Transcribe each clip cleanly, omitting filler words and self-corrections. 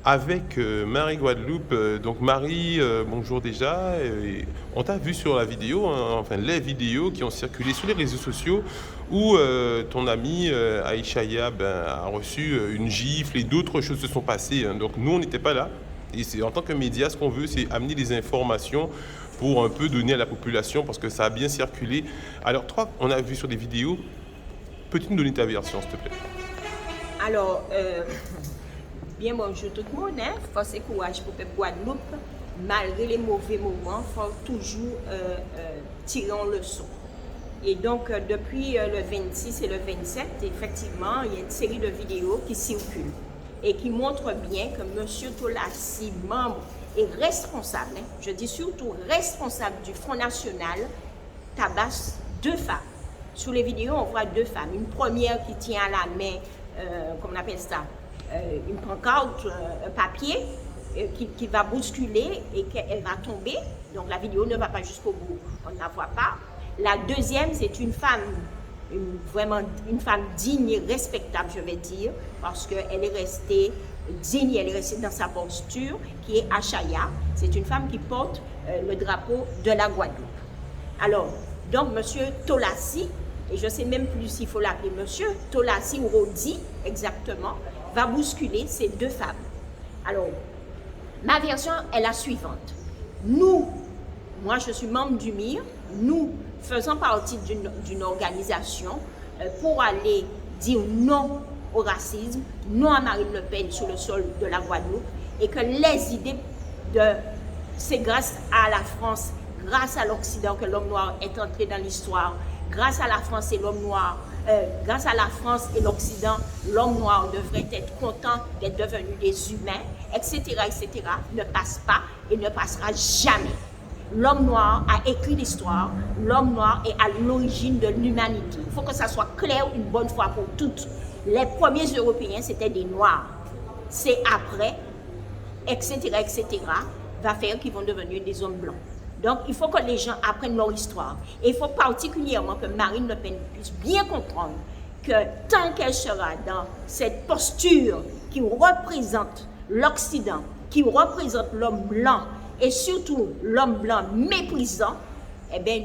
avec Marie Guadeloupe. Donc Marie, bonjour déjà. On t'a vu sur la vidéo, hein, enfin les vidéos qui ont circulé sur les réseaux sociaux où ton ami Aïcha Yab a reçu une gifle et d'autres choses se sont passées, hein. Donc nous, on n'était pas là. Et c'est en tant que média, ce qu'on veut, c'est amener des informations pour un peu donner à la population parce que ça a bien circulé. Alors toi, on a vu sur des vidéos. Peux-tu nous donner ta version, s'il te plaît? Alors, bien bonjour tout le monde, hein. Force et courage pour peuple Guadeloupe. Malgré les mauvais moments, il faut toujours tirer en leçon. Et donc, depuis le 26 et le 27, effectivement, il y a une série de vidéos qui circulent et qui montrent bien que M. Tolassi, membre et responsable, hein, je dis surtout responsable du Front National, tabasse deux femmes. Sur les vidéos, on voit deux femmes. Une première qui tient à la main, comment on appelle ça, une pancarte, un papier, qui va bousculer et qu'elle va tomber. Donc la vidéo ne va pas jusqu'au bout, on ne la voit pas. La deuxième, c'est une femme, vraiment une femme digne et respectable, je vais dire, parce qu'elle est restée digne, elle est restée dans sa posture, qui est Achaya. C'est une femme qui porte le drapeau de la Guadeloupe. Alors, donc, M. Tolassi, et je ne sais même plus s'il faut l'appeler monsieur, Tolassi ou Rodi, exactement, va bousculer ces deux femmes. Alors, ma version est la suivante. Nous, moi je suis membre du MIR, nous faisons partie d'une organisation pour aller dire non au racisme, non à Marine Le Pen sur le sol de la Guadeloupe, et que les idées c'est grâce à la France, grâce à l'Occident que l'homme noir est entré dans l'histoire, grâce à la France et l'homme noir, grâce à la France et l'Occident, l'homme noir devrait être content d'être devenu des humains, etc., etc., ne passe pas et ne passera jamais. L'homme noir a écrit l'histoire, l'homme noir est à l'origine de l'humanité. Il faut que ça soit clair une bonne fois pour toutes. Les premiers Européens, c'était des Noirs. C'est après, etc., etc., va faire qu'ils vont devenir des hommes blancs. Donc, il faut que les gens apprennent leur histoire. Et il faut particulièrement que Marine Le Pen puisse bien comprendre que tant qu'elle sera dans cette posture qui représente l'Occident, qui représente l'homme blanc, et surtout l'homme blanc méprisant, eh bien,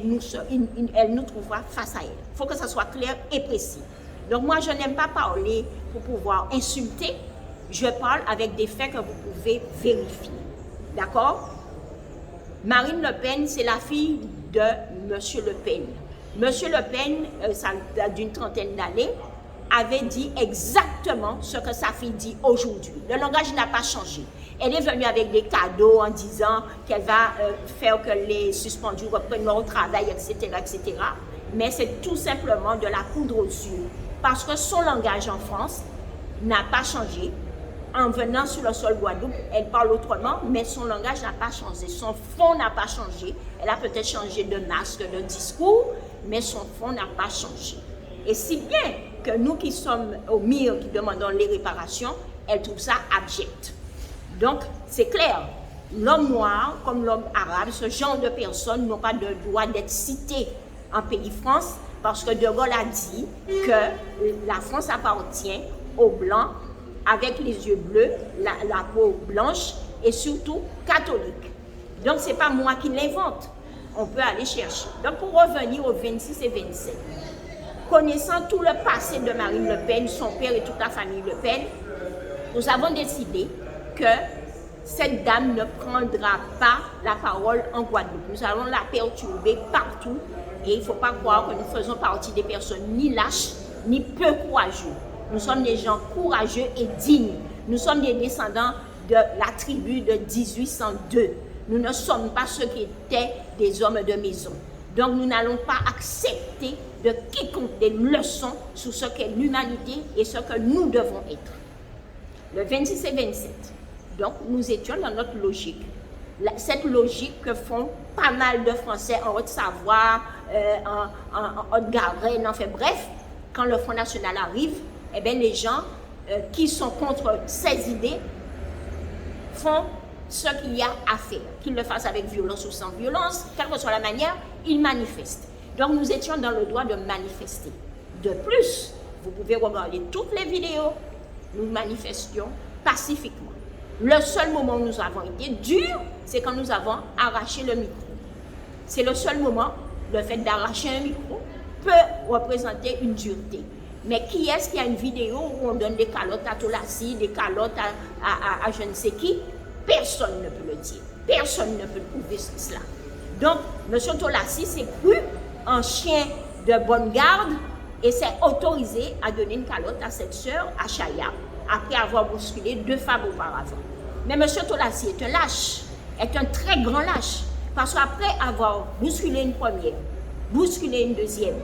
elle nous trouvera face à elle. Il faut que ça soit clair et précis. Donc, moi, je n'aime pas parler pour pouvoir insulter. Je parle avec des faits que vous pouvez vérifier. D'accord? Marine Le Pen, c'est la fille de M. Le Pen. M. Le Pen, ça date d'une trentaine d'années, avait dit exactement ce que sa fille dit aujourd'hui. Le langage n'a pas changé. Elle est venue avec des cadeaux en disant qu'elle va faire que les suspendus reprennent leur travail, etc., etc. Mais c'est tout simplement de la poudre aux yeux. Parce que son langage en France n'a pas changé. En venant sur le sol Guadeloupe, elle parle autrement, mais son langage n'a pas changé, son fond n'a pas changé. Elle a peut-être changé de masque, de discours, mais son fond n'a pas changé. Et si bien que nous qui sommes au MIR, qui demandons les réparations, elle trouve ça abject. Donc, c'est clair, l'homme noir comme l'homme arabe, ce genre de personnes n'ont pas de droit d'être cités en pays France, parce que De Gaulle a dit que la France appartient aux Blancs, avec les yeux bleus, la peau blanche et surtout catholique. Donc, ce n'est pas moi qui l'invente. On peut aller chercher. Donc, pour revenir au 26 et 27, connaissant tout le passé de Marine Le Pen, son père et toute la famille Le Pen, nous avons décidé que cette dame ne prendra pas la parole en Guadeloupe. Nous allons la perturber partout et il ne faut pas croire que nous faisons partie des personnes ni lâches, ni peu courageux. Nous sommes des gens courageux et dignes. Nous sommes des descendants de la tribu de 1802. Nous ne sommes pas ceux qui étaient des hommes de maison. Donc nous n'allons pas accepter de quiconque des leçons sur ce qu'est l'humanité et ce que nous devons être. Le 26 et 27. Donc nous étions dans notre logique. Cette logique que font pas mal de Français en Haute-Savoie, en Haute-Garenne, enfin bref, quand le Front National arrive, eh bien, les gens qui sont contre ces idées font ce qu'il y a à faire. Qu'ils le fassent avec violence ou sans violence, quelle que soit la manière, ils manifestent. Donc nous étions dans le droit de manifester. De plus, vous pouvez regarder toutes les vidéos, nous manifestions pacifiquement. Le seul moment où nous avons été durs, c'est quand nous avons arraché le micro. C'est le seul moment, le fait d'arracher un micro peut représenter une dureté. Mais qui est-ce qui a une vidéo où on donne des calottes à Tolassi, des calottes à je ne sais qui? Personne ne peut le dire. Personne ne peut prouver cela. Donc, M. Tolassi s'est cru un chien de bonne garde et s'est autorisé à donner une calotte à cette sœur, à Chaya, après avoir bousculé 2 femmes auparavant. Mais M. Tolassi est un lâche, est un très grand lâche, parce qu'après avoir bousculé une première, bousculé une deuxième,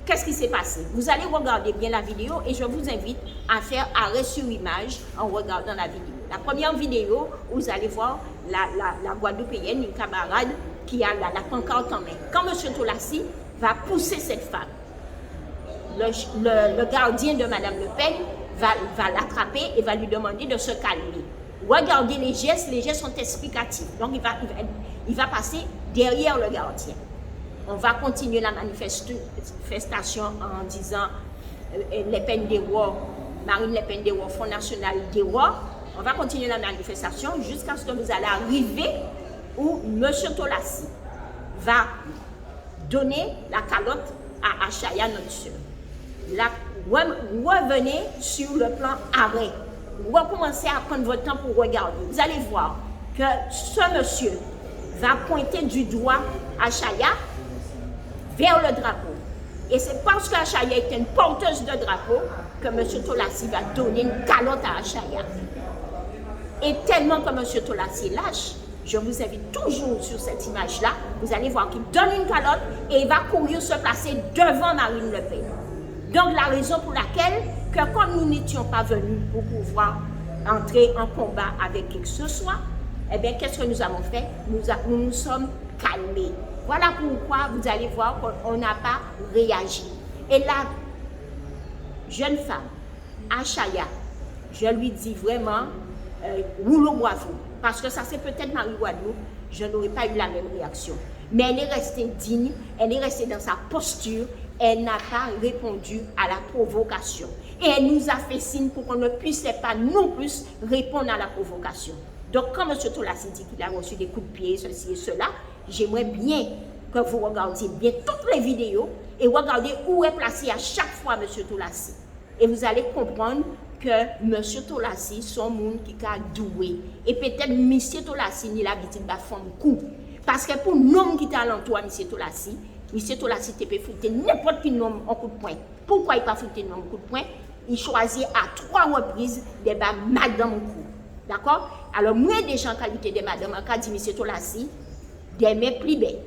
qu'est-ce qui s'est passé? Vous allez regarder bien la vidéo et je vous invite à faire arrêt sur image en regardant la vidéo. La première vidéo, vous allez voir la Guadeloupéenne, une camarade qui a la pancarte en main. Quand M. Tolassi va pousser cette femme, le gardien de Mme Le Pen va l'attraper et va lui demander de se calmer. Regardez les gestes sont explicatifs. Donc il va passer derrière le gardien. On va continuer la manifestation en disant Les Pen des Rois, Marine Le Pen des Rois, Front National des Rois. On va continuer la manifestation jusqu'à ce que vous allez arriver où M. Tolassi va donner la calotte à Chaya, notre soeur. Revenez sur le plan arrêt. Recommencez à prendre votre temps pour regarder. Vous allez voir que ce monsieur va pointer du doigt Chaya vers le drapeau. Et c'est parce qu'Achaya est une porteuse de drapeau que M. Tolassi va donner une calotte à Chaya. Et tellement que M. Tolassi lâche, je vous invite toujours sur cette image-là, vous allez voir qu'il donne une calotte et il va courir se placer devant Marine Le Pen. Donc la raison pour laquelle, que comme nous n'étions pas venus pour pouvoir entrer en combat avec qui que ce soit, eh bien qu'est-ce que nous avons fait? Nous nous sommes calmés. Voilà pourquoi vous allez voir qu'on n'a pas réagi. Et la jeune femme, Chaya, je lui dis vraiment, rouleau bravo. Parce que ça c'est peut-être Marie-Guadeloupe, je n'aurais pas eu la même réaction. Mais elle est restée digne, elle est restée dans sa posture, elle n'a pas répondu à la provocation. Et elle nous a fait signe pour qu'on ne puisse pas non plus répondre à la provocation. Donc quand M. Tolassi dit qu'il a reçu des coups de pied, ceci et cela, j'aimerais bien que vous regardiez bien toutes les vidéos et regardez où est placé à chaque fois M. Tolassi. Et vous allez comprendre que M. Tolassi, son monde qui a doué. Et peut-être M. Tolassi n'a l'habitude de faire un coup. Parce que pour l'homme qui est alentour M. Tolassi peut foutre n'importe quel homme en coup de poing. Pourquoi il ne peut pas foutre un homme en coup de poing? Il choisit à 3 reprises de battre madame au cou. D'accord? Alors, moi, déjà en qualité de madame, en cas de M. Tolassi, des mets plus belles.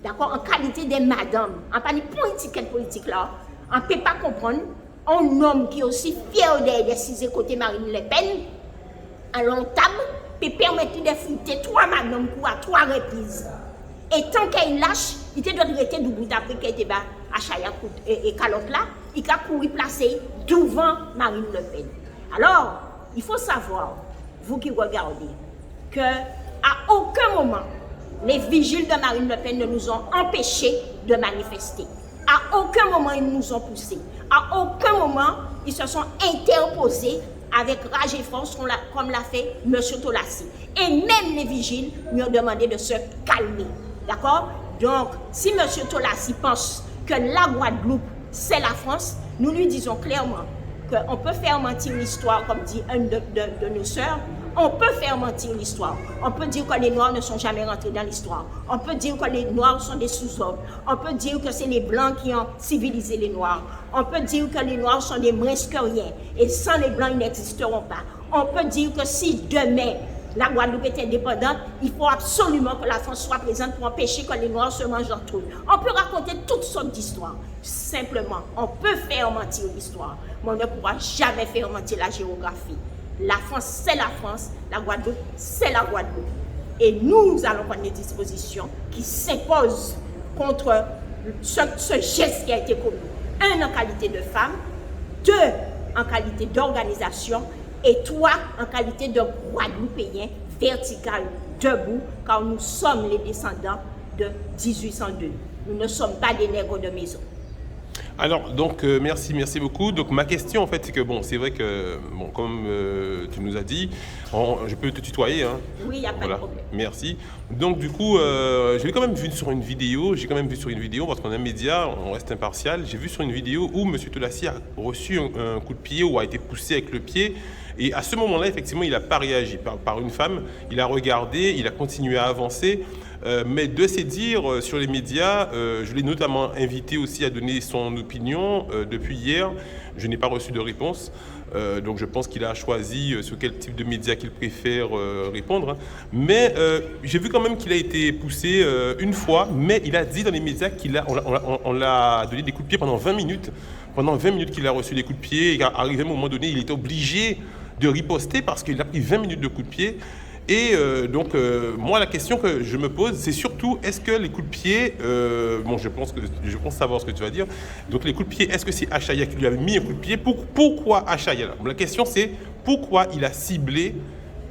D'accord? En qualité de madame, en pas de politique là, on ne peut pas comprendre un homme qui est aussi fier de ses côtés Marine Le Pen, à long table, peut permettre de foutre 3 madames à 3 reprises. Et tant qu'il lâche, il te doit rester debout après qu'il était à Chaya et calotte là, il a couru placé devant Marine Le Pen. Alors, il faut savoir, vous qui regardez, qu'à aucun moment, les vigiles de Marine Le Pen ne nous ont empêchés de manifester. À aucun moment, ils nous ont poussés. À aucun moment, ils se sont interposés avec rage et force comme l'a fait M. Tolassi. Et même les vigiles lui ont demandé de se calmer. D'accord? Donc, si M. Tolassi pense que la Guadeloupe, c'est la France, nous lui disons clairement qu'on peut faire mentir l'histoire, comme dit une de nos sœurs. On peut faire mentir l'histoire. On peut dire que les Noirs ne sont jamais rentrés dans l'histoire. On peut dire que les Noirs sont des sous-hommes. On peut dire que c'est les Blancs qui ont civilisé les Noirs. On peut dire que les Noirs sont des moins que rien. Et sans les Blancs, ils n'existeront pas. On peut dire que si demain, la Guadeloupe est indépendante, il faut absolument que la France soit présente pour empêcher que les Noirs se mangent entre eux. On peut raconter toutes sortes d'histoires. Simplement, on peut faire mentir l'histoire, mais on ne pourra jamais faire mentir la géographie. La France, c'est la France. La Guadeloupe, c'est la Guadeloupe. Et nous allons prendre des dispositions qui s'imposent contre ce geste qui a été commis. 1, en qualité de femme. 2, en qualité d'organisation. Et 3, en qualité de Guadeloupéen vertical, debout, car nous sommes les descendants de 1802. Nous ne sommes pas des nègres de maison. Alors, donc, merci beaucoup. Donc, ma question, en fait, c'est que, bon, c'est vrai que, bon, comme tu nous as dit, je peux te tutoyer, hein? Oui, il n'y a pas de problème. Merci. Donc, du coup, j'ai quand même vu sur une vidéo, parce qu'on est un média, on reste impartial, j'ai vu sur une vidéo où M. Tolassi a reçu un coup de pied ou a été poussé avec le pied. Et à ce moment-là, effectivement, il n'a pas réagi par une femme. Il a regardé, il a continué à avancer. Mais de ses dires sur les médias, je l'ai notamment invité aussi à donner son opinion. Depuis hier, je n'ai pas reçu de réponse. Donc je pense qu'il a choisi sur quel type de médias qu'il préfère répondre. Hein. Mais j'ai vu quand même qu'il a été poussé une fois, mais il a dit dans les médias on l'a donné des coups de pied pendant 20 minutes. Pendant 20 minutes qu'il a reçu des coups de pied, et arrivé à un moment donné, il était obligé de riposter parce qu'il a pris 20 minutes de coups de pied. Et donc, moi, la question que je me pose, c'est surtout, est-ce que les coups de pied, bon, je pense savoir ce que tu vas dire. Donc, les coups de pied, est-ce que c'est Achaya qui lui a mis un coup de pied? Pourquoi Achaya là? La question, c'est pourquoi il a ciblé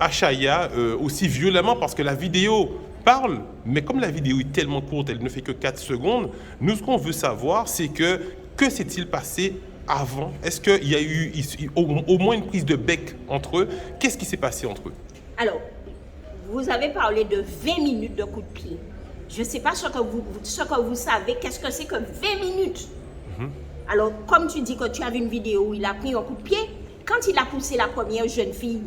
Achaya aussi violemment? Parce que la vidéo parle, mais comme la vidéo est tellement courte, elle ne fait que 4 secondes, nous, ce qu'on veut savoir, c'est que s'est-il passé avant? Est-ce qu'il y a eu au moins une prise de bec entre eux? Qu'est-ce qui s'est passé entre eux? Alors, vous avez parlé de 20 minutes de coup de pied. Je ne sais pas ce que vous savez, qu'est-ce que c'est que 20 minutes. Alors, comme tu dis que tu as vu une vidéo où il a pris un coup de pied, quand il a poussé la première jeune fille,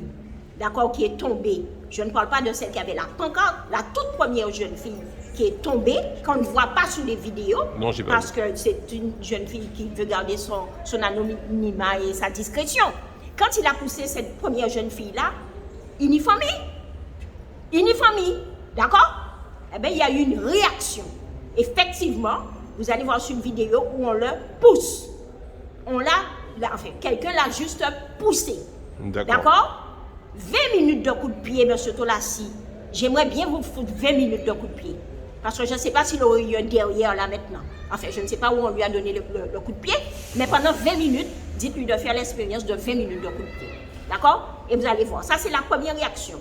d'accord, qui est tombée, je ne parle pas de celle qui avait la pancarte, la toute première jeune fille qui est tombée, qu'on ne voit pas sur les vidéos, non, j'ai pas parce que c'est une jeune fille qui veut garder son anonymat et sa discrétion. Quand il a poussé cette première jeune fille-là, uniformée, d'accord? Eh bien, il y a eu une réaction. Effectivement, vous allez voir sur une vidéo où on le pousse. Enfin, quelqu'un l'a juste poussé. D'accord? 20 minutes de coup de pied, M. Tolassi. J'aimerais bien vous foutre 20 minutes de coup de pied. Parce que je ne sais pas s'il aurait eu un derrière là maintenant. Enfin, je ne sais pas où on lui a donné le coup de pied. Mais pendant 20 minutes, dites-lui de faire l'expérience de 20 minutes de coup de pied. D'accord? Et vous allez voir. Ça, c'est la première réaction.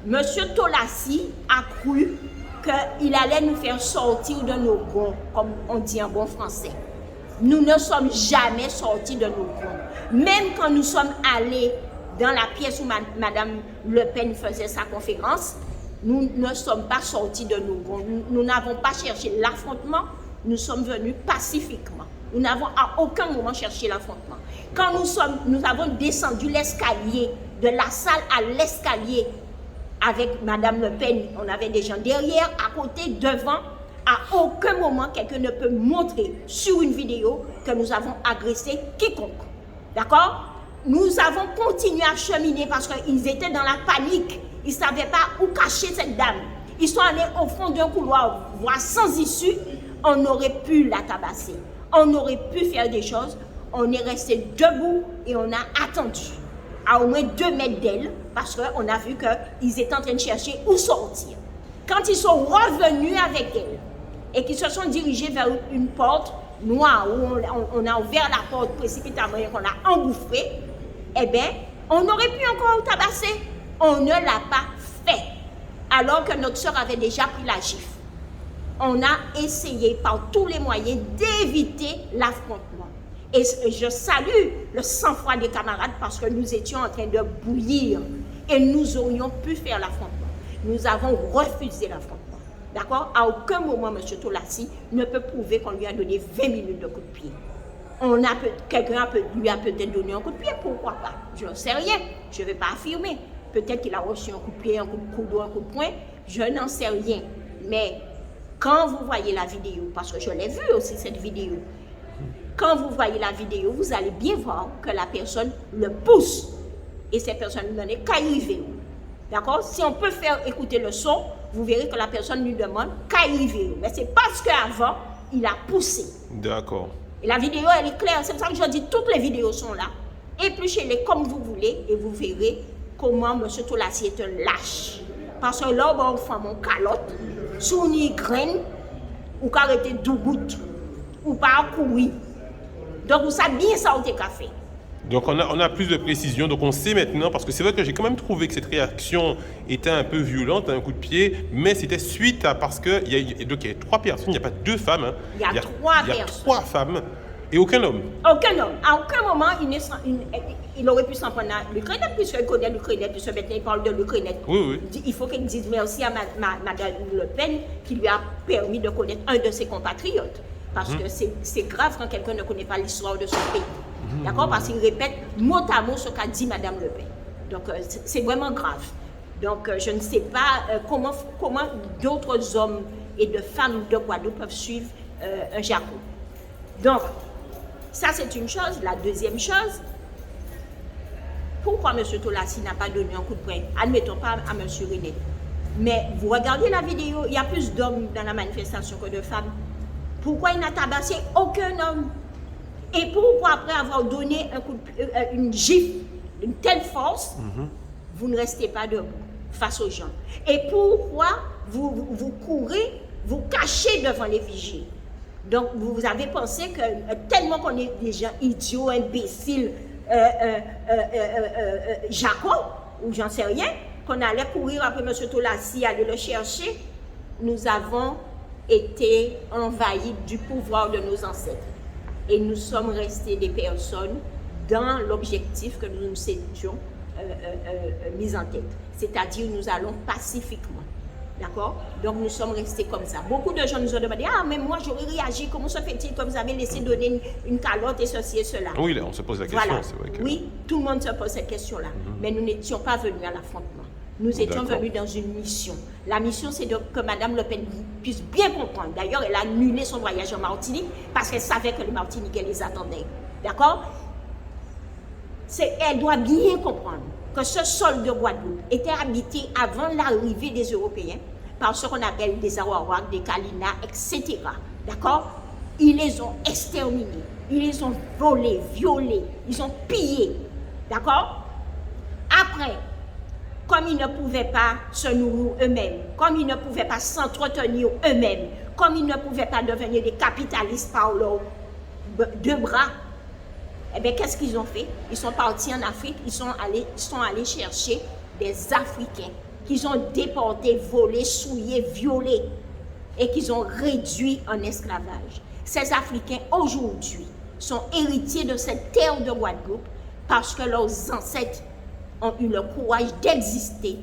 Monsieur Tolassi a cru qu'il allait nous faire sortir de nos gonds, comme on dit en bon français. Nous ne sommes jamais sortis de nos gonds. Même quand nous sommes allés dans la pièce où Mme Le Pen faisait sa conférence, nous ne sommes pas sortis de nos gonds. Nous n'avons pas cherché l'affrontement, nous sommes venus pacifiquement. Nous n'avons à aucun moment cherché l'affrontement. Quand nous avons descendu l'escalier, de la salle à l'escalier, avec Mme Le Pen, on avait des gens derrière, à côté, devant. À aucun moment, quelqu'un ne peut montrer sur une vidéo que nous avons agressé quiconque. D'accord? Nous avons continué à cheminer parce qu'ils étaient dans la panique. Ils ne savaient pas où cacher cette dame. Ils sont allés au fond d'un couloir, voire sans issue. On aurait pu la tabasser. On aurait pu faire des choses. On est resté debout et on a attendu. À au moins 2 mètres d'elle, parce qu'on a vu qu'ils étaient en train de chercher où sortir. Quand ils sont revenus avec elle et qu'ils se sont dirigés vers une porte noire où on a ouvert la porte précipitamment et qu'on a engouffré, eh bien, on aurait pu encore tabasser. On ne l'a pas fait, alors que notre soeur avait déjà pris la gifle. On a essayé par tous les moyens d'éviter l'affrontement. Et je salue le sang-froid des camarades parce que nous étions en train de bouillir et nous aurions pu faire l'affrontement. Nous avons refusé l'affrontement. D'accord? À aucun moment, M. Tolassi ne peut prouver qu'on lui a donné 20 minutes de coup de pied. Quelqu'un lui a peut-être donné un coup de pied, pourquoi pas? Je ne sais rien, je ne vais pas affirmer. Peut-être qu'il a reçu un coup de pied, un coup de coude, un coup de poing, je n'en sais rien. Mais quand vous voyez la vidéo, parce que je l'ai vue aussi cette vidéo, quand vous voyez la vidéo, vous allez bien voir que la personne le pousse. Et cette personne n'en est qu'à arriver. D'accord? Si on peut faire écouter le son, vous verrez que la personne lui demande qu'à arriver. Mais c'est parce qu'avant, il a poussé. D'accord. Et la vidéo, elle est claire. C'est pour ça que je dis toutes les vidéos sont là. Épluchez-les comme vous voulez et vous verrez comment M. Tolassi est un lâche. Parce que là, on fait mon calotte, sous une graine, ou arrêter 12 gouttes, ou pas courir. Donc, vous savez bien ça au café. Donc on a plus de précision, donc on sait maintenant, parce que c'est vrai que j'ai quand même trouvé que cette réaction était un peu violente, un coup de pied, mais c'était suite à, parce qu'il y a 3 personnes, il n'y a pas 2 femmes, hein. Il y a 3 Il y a personnes. 3 femmes et aucun homme. Aucun homme. À aucun moment, il aurait pu s'en prendre à l'Ukraine, puisqu'il connaît l'Ukraine, puisque maintenant il parle de l'Ukraine. Oui. Il faut qu'il dise merci à Mme Le Pen qui lui a permis de connaître un de ses compatriotes. Parce que c'est grave quand quelqu'un ne connaît pas l'histoire de son pays. D'accord? Parce qu'il répète mot à mot ce qu'a dit Mme Le Pen. Donc c'est vraiment grave. Donc je ne sais pas comment d'autres hommes et de femmes de Guadeloupe peuvent suivre un Jacob. Donc, ça c'est une chose. La deuxième chose, pourquoi M. Tolassi n'a pas donné un coup de poing? Admettons pas à M. René. Mais vous regardez la vidéo, il y a plus d'hommes dans la manifestation que de femmes. Pourquoi il n'a tabassé aucun homme? Et pourquoi après avoir donné une gifle d'une telle force, vous ne restez pas debout face aux gens? Et pourquoi vous courez, vous cachez devant les vigiles? Donc vous avez pensé que tellement qu'on est des gens idiots, imbéciles, Jacob, ou j'en sais rien, qu'on allait courir après M. Tolassi, aller le chercher. Nous avons été envahis du pouvoir de nos ancêtres. Et nous sommes restés des personnes dans l'objectif que nous nous étions mis en tête. C'est-à-dire, nous allons pacifiquement. D'accord? Donc, nous sommes restés comme ça. Beaucoup de gens nous ont demandé, ah, mais moi, j'aurais réagi. Comment se fait-il que vous avez laissé donner une calotte et ceci et cela? Oui, là, on se pose la question. Voilà. C'est vrai que... Oui, tout le monde se pose cette question-là. Mais nous n'étions pas venus à l'affrontement. Nous étions venus dans une mission. La mission, c'est que Mme Le Pen puisse bien comprendre. D'ailleurs, elle a annulé son voyage en Martinique parce qu'elle savait que les Martiniquais les attendaient. D'accord? Elle doit bien comprendre que ce sol de Guadeloupe était habité avant l'arrivée des Européens par ce qu'on appelle des Arawaks, des Kalina, etc. D'accord? Ils les ont exterminés, ils les ont volés, violés, ils ont pillés. D'accord? Après, comme ils ne pouvaient pas se nourrir eux-mêmes, comme ils ne pouvaient pas s'entretenir eux-mêmes, comme ils ne pouvaient pas devenir des capitalistes par leurs 2 bras, eh bien, qu'est-ce qu'ils ont fait? Ils sont partis en Afrique, ils sont allés chercher des Africains qu'ils ont déportés, volés, souillés, violés et qu'ils ont réduits en esclavage. Ces Africains, aujourd'hui, sont héritiers de cette terre de Guadeloupe parce que leurs ancêtres ont eu le courage d'exister,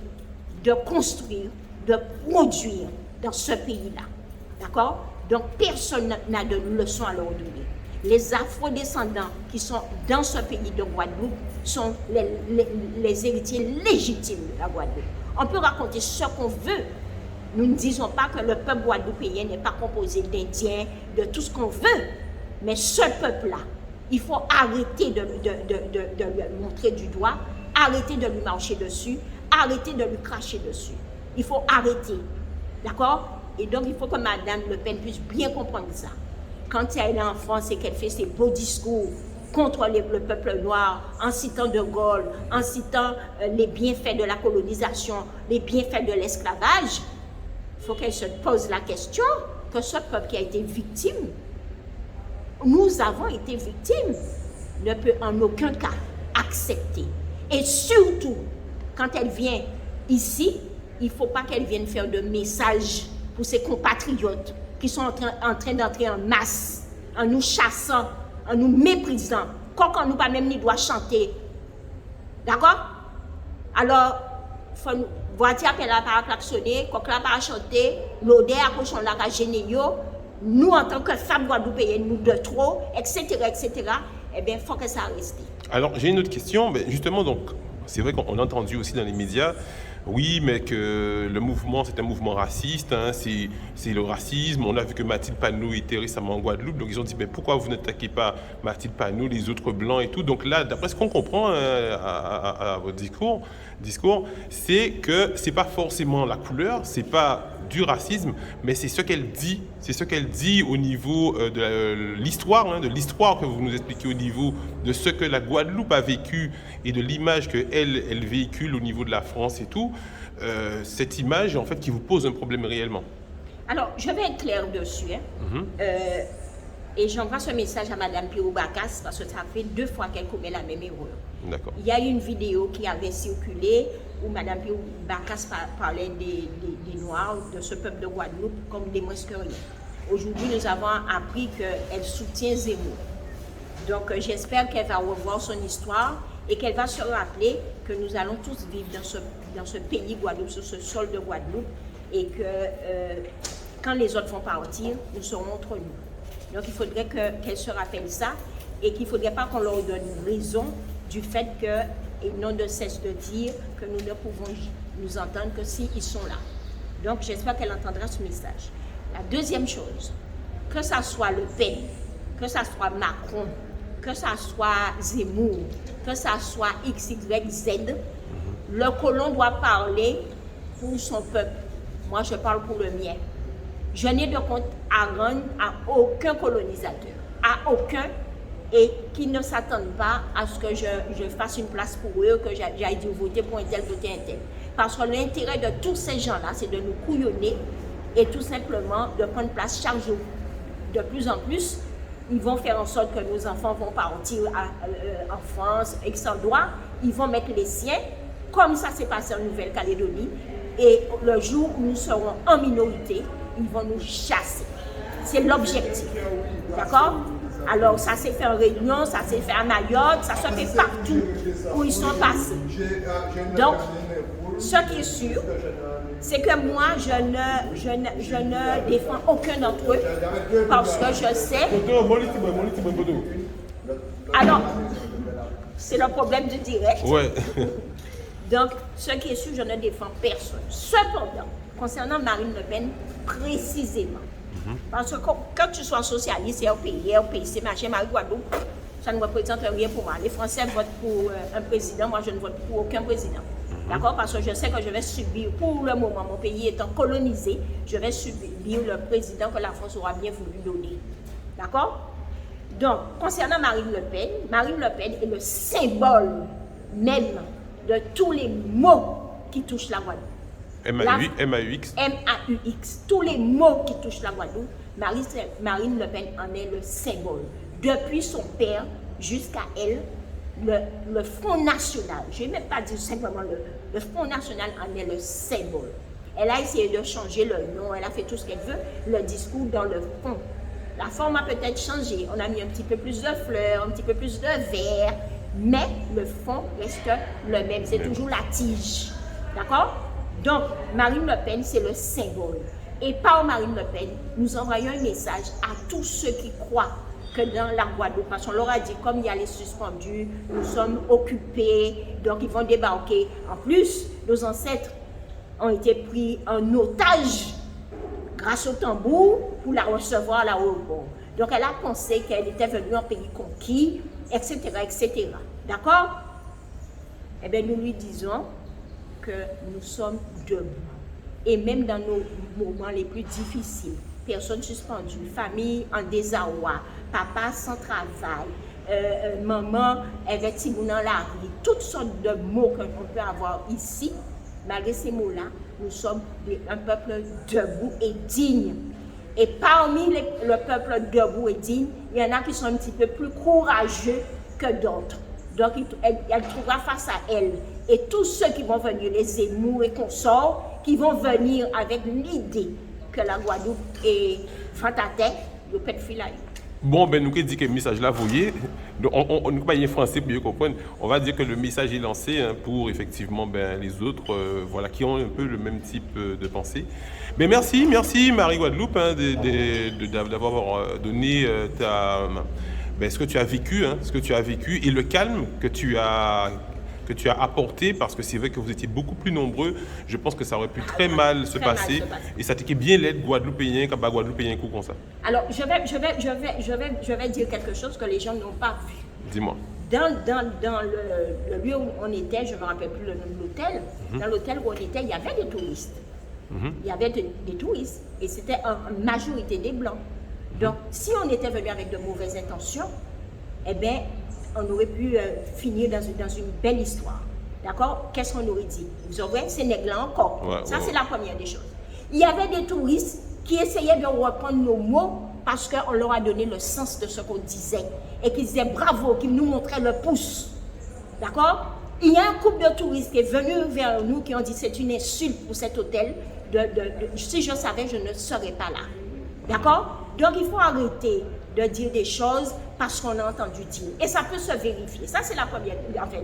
de construire, de produire dans ce pays-là. D'accord? Donc, personne n'a de leçon à leur donner. Les afro-descendants qui sont dans ce pays de Guadeloupe sont les héritiers légitimes de la Guadeloupe. On peut raconter ce qu'on veut. Nous ne disons pas que le peuple guadeloupéen n'est pas composé d'Indiens, de tout ce qu'on veut. Mais ce peuple-là, il faut arrêter de le montrer du doigt, arrêter de lui marcher dessus, arrêter de lui cracher dessus. Il faut arrêter. D'accord? Et donc, il faut que Mme Le Pen puisse bien comprendre ça. Quand elle est en France et qu'elle fait ses beaux discours contre le peuple noir, en citant De Gaulle, en citant les bienfaits de la colonisation, les bienfaits de l'esclavage, il faut qu'elle se pose la question que ce peuple qui a été victime, nous avons été victimes, ne peut en aucun cas accepter. Et surtout, quand elle vient ici, il ne faut pas qu'elle vienne faire de messages pour ses compatriotes qui sont en train d'entrer en masse, en nous chassant, en nous méprisant, quand on nous pas même ni doit chanter. D'accord? Alors, faut nous voiture appelle à pas klaxonner, quand la pas chanter, l'odeur à cochon la gêner yo, nous en tant que femmes guadeloupéennes, nous de trop, etc., eh bien, il faut que ça reste. Alors, j'ai une autre question, mais justement, donc, c'est vrai qu'on a entendu aussi dans les médias, oui, mais que le mouvement, c'est un mouvement raciste, hein, c'est le racisme. On a vu que Mathilde Panot était récemment en Guadeloupe, donc ils ont dit, mais pourquoi vous n'attaquez pas Mathilde Panot, les autres blancs et tout. Donc là, d'après ce qu'on comprend à votre discours, c'est que c'est pas forcément la couleur, c'est pas du racisme, mais c'est ce qu'elle dit. C'est ce qu'elle dit au niveau de l'histoire, hein, de l'histoire que vous nous expliquez au niveau de ce que la Guadeloupe a vécu et de l'image qu'elle véhicule au niveau de la France et tout. Cette image, en fait, qui vous pose un problème réellement. Alors, je vais être claire dessus. Hein. Et j'envoie ce message à Mme Pirou Bacas parce que ça fait 2 fois qu'elle commet la même erreur. D'accord. Il y a eu une vidéo qui avait circulé où Mme Pirou Bacas parlait des Noirs, de ce peuple de Guadeloupe, comme des moins que rien. Aujourd'hui, nous avons appris qu'elle soutient Zemmour. Donc, j'espère qu'elle va revoir son histoire et qu'elle va se rappeler que nous allons tous vivre dans ce pays Guadeloupe, sur ce sol de Guadeloupe, et que quand les autres vont partir, nous serons entre nous. Donc, il faudrait qu'elle se rappelle ça et qu'il ne faudrait pas qu'on leur donne raison du fait qu'ils n'ont de cesse de dire que nous ne pouvons nous entendre que s'ils sont là. Donc, j'espère qu'elle entendra ce message. La deuxième chose, que ça soit Le Pen, que ça soit Macron, que ça soit Zemmour, que ça soit XYZ, le colon doit parler pour son peuple. Moi, je parle pour le mien. Je n'ai de compte à rendre à aucun colonisateur, à aucun, et qui ne s'attendent pas à ce que je fasse une place pour eux, que j'aille dire voter pour un tel, voter un tel. Parce que l'intérêt de tous ces gens-là, c'est de nous couillonner et tout simplement de prendre place chaque jour. De plus en plus, ils vont faire en sorte que nos enfants vont partir en France, sans droit. Ils vont mettre les siens, comme ça s'est passé en Nouvelle-Calédonie. Et le jour où nous serons en minorité, ils vont nous chasser. C'est l'objectif. D'accord? Alors, ça s'est fait en Réunion, ça s'est fait à Mayotte, ça se fait partout où ils sont passés. Donc, ce qui est sûr, c'est que moi, je ne défends aucun d'entre eux parce que je sais... Alors, c'est le problème du direct. Ouais. Donc, ce qui est sûr, je ne défends personne. Cependant, concernant Marine Le Pen, précisément, parce que quand tu sois socialiste, RPC, machin, Marie-Guadeloupe, ça ne représente rien pour moi. Les Français votent pour un président, moi je ne vote pour aucun président. D'accord? Parce que je sais que je vais subir, pour le moment, mon pays étant colonisé, je vais subir le président que la France aura bien voulu donner. D'accord? Donc, concernant Marine Le Pen est le symbole même de tous les mots qui touchent la Guadeloupe. MAUX. MAUX. Tous les mots qui touchent la Guadeloupe, Marine Le Pen en est le symbole. Depuis son père jusqu'à elle, le Front National, je ne vais même pas dire simplement le Front National en est le symbole. Elle a essayé de changer le nom, elle a fait tout ce qu'elle veut, le discours dans le fond. La forme a peut-être changé, on a mis un petit peu plus de fleurs, un petit peu plus de vert, mais le fond reste le même, c'est toujours la tige. D'accord? Donc, Marine Le Pen, c'est le symbole. Et par Marine Le Pen, nous envoyons un message à tous ceux qui croient que dans la Guadeloupe, parce qu'on leur a dit, comme il y a les suspendus, nous sommes occupés, donc ils vont débarquer. En plus, nos ancêtres ont été pris en otage grâce au tambour pour la recevoir à l'aéroport. Donc elle a pensé qu'elle était venue en pays conquis, etc., etc. D'accord? Eh bien, nous lui disons que nous sommes debout. Et même dans nos moments les plus difficiles, personnes suspendues, famille en désarroi, papa sans travail, maman avec Timoun dans la rue, toutes sortes de mots qu'on peut avoir ici, malgré ces mots-là, nous sommes un peuple debout et digne. Et parmi le peuple debout et digne, il y en a qui sont un petit peu plus courageux que d'autres. Donc, elle trouvera face à elle. Et tous ceux qui vont venir, les Zemmour et consorts, qui vont venir avec l'idée que la Guadeloupe est fantatique, le pet filaire. Bon, ben nous qui dit que le message là, vous voyez, on ne peut pas y français pour mieux comprendre. On va dire que le message est lancé pour effectivement les autres, voilà, qui ont un peu le même type de pensée. Mais merci Marie Guadeloupe d'avoir donné ce que tu as vécu, et le calme que tu as apporté, parce que c'est vrai que vous étiez beaucoup plus nombreux. Je pense que ça aurait pu très mal se passer. Et ça t'était bien l'aide Guadeloupéen, comme Guadeloupéen coup comme ça. Alors, je vais dire quelque chose que les gens n'ont pas vu. Dis-moi. Dans le lieu où on était, je ne me rappelle plus le nom de l'hôtel, dans l'hôtel où on était, il y avait des touristes. Il y avait des touristes et c'était en majorité des Blancs. Donc, si on était venu avec de mauvaises intentions, eh bien, on aurait pu finir dans une belle histoire. D'accord? Qu'est-ce qu'on aurait dit? Vous aurez ces nègres-là encore. Ça, c'est la première des choses. Il y avait des touristes qui essayaient de reprendre nos mots parce qu'on leur a donné le sens de ce qu'on disait. Et qu'ils disaient bravo, qu'ils nous montraient le pouce. D'accord? Il y a un couple de touristes qui est venu vers nous qui ont dit c'est une insulte pour cet hôtel. Si je savais, je ne serais pas là. D'accord? Donc il faut arrêter de dire des choses parce qu'on a entendu dire. Et ça peut se vérifier. Ça, c'est la première, enfin,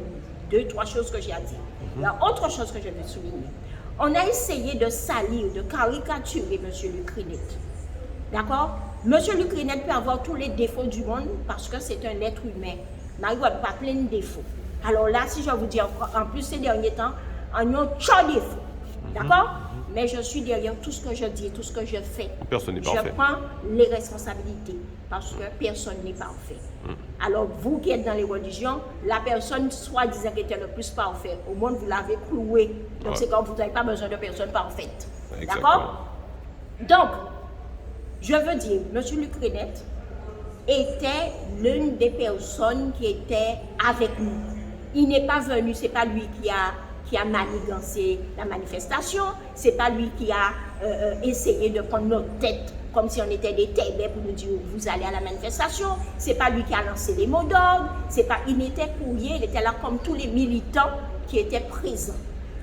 2, 3 choses que j'ai à dire. Il y a autre chose que je veux souligner. On a essayé de salir, de caricaturer M. Luc Renet. D'accord? M. Luc Renet peut avoir tous les défauts du monde parce que c'est un être humain. Marie-Guadeloupe a plein de défauts. Alors là, si je vous dis en plus ces derniers temps, on a trop de défauts. D'accord? Mais je suis derrière tout ce que je dis, tout ce que je fais. Personne n'est parfait. Je prends les responsabilités parce que personne n'est parfait. Alors vous qui êtes dans les religions, la personne soi-disant qui était le plus parfait au monde, vous l'avez cloué. Donc c'est comme vous n'avez pas besoin de personne parfaite. D'accord? Donc, je veux dire, M. Luc Renet était l'une des personnes qui était avec nous. Il n'est pas venu, c'est pas lui qui a manigancé la manifestation, c'est pas lui qui a essayé de prendre notre tête comme si on était des ténèbres pour nous dire vous allez à la manifestation, c'est pas lui qui a lancé les mots d'ordre, il était courrier, il était là comme tous les militants qui étaient présents.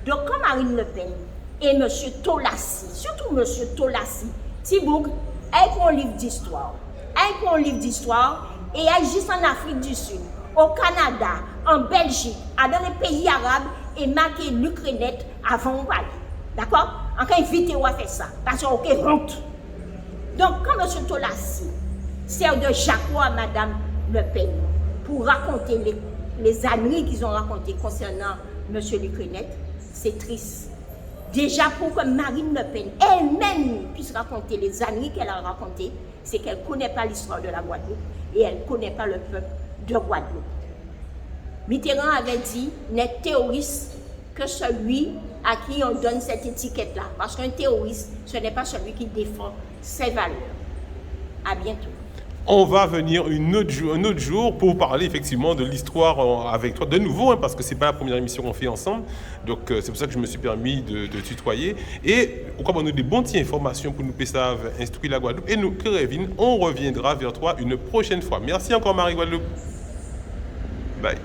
Donc quand Marine Le Pen et M. Tolassi, surtout M. Tolassi, Tibouk, avec mon livre d'histoire, et agissent en Afrique du Sud, au Canada, en Belgique, dans les pays arabes, et marqué Luc Renet avant Wally. D'accord? Encore invité à faire ça, parce qu'on a honte. Donc, quand M. Tolassi sert de Jacques à Mme Le Pen pour raconter les âneries qu'ils ont racontées concernant M. Luc Renet, c'est triste. Déjà, pour que Marine Le Pen elle-même puisse raconter les âneries qu'elle a racontées, c'est qu'elle ne connaît pas l'histoire de la Guadeloupe et elle ne connaît pas le peuple de Guadeloupe. Mitterrand avait dit n'est terroriste que celui à qui on donne cette étiquette-là. Parce qu'un terroriste, ce n'est pas celui qui défend ses valeurs. À bientôt. On va venir un autre jour pour parler effectivement de l'histoire avec toi de nouveau, parce que c'est pas la première émission qu'on fait ensemble. Donc c'est pour ça que je me suis permis de tutoyer. Et pourquoi on a des bonnes informations pour nous peuvent instruire la Guadeloupe. Et nous, Kevin, on reviendra vers toi une prochaine fois. Merci encore Marie-Guadeloupe. Bye.